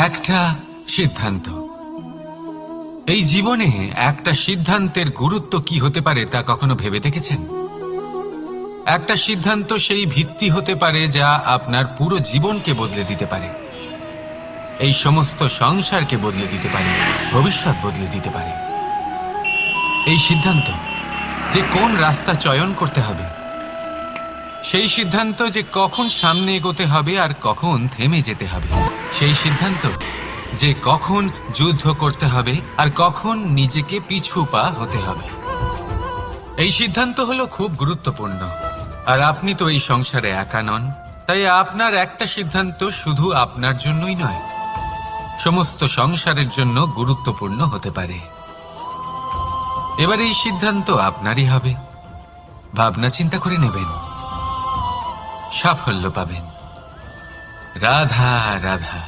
একটা সিদ্ধান্ত। এই জীবনে একটা সিদ্ধান্তের গুরুত্ব কি হতে পারে তা কখনো ভেবে দেখেছেন? একটা সিদ্ধান্ত সেই ভিত্তি হতে পারে যা আপনার পুরো জীবনকে বদলে দিতে পারে, এই সমস্ত সংসারকে বদলে দিতে পারে, ভবিষ্যৎ বদলে দিতে পারে। এই সিদ্ধান্ত যে কোন রাস্তা চয়ন করতে হবে, সেই সিদ্ধান্ত যে কখন সামনে এগোতে হবে আর কখন থেমে যেতে হবে, সেই সিদ্ধান্ত যে কখন যুদ্ধ করতে হবে আর কখন নিজেকে পিছু পা হতে হবে। এই সিদ্ধান্ত হলো খুব গুরুত্বপূর্ণ। আর আপনি তো এই সংসারে একা নন, তাই আপনার একটা সিদ্ধান্ত শুধু আপনার জন্যই নয়, সমস্ত সংসারের জন্য গুরুত্বপূর্ণ হতে পারে। এবার এই সিদ্ধান্ত আপনারই হবে। ভাবনা চিন্তা করে নেবেন, সাফল্য পাবেন। রাধা রাধা।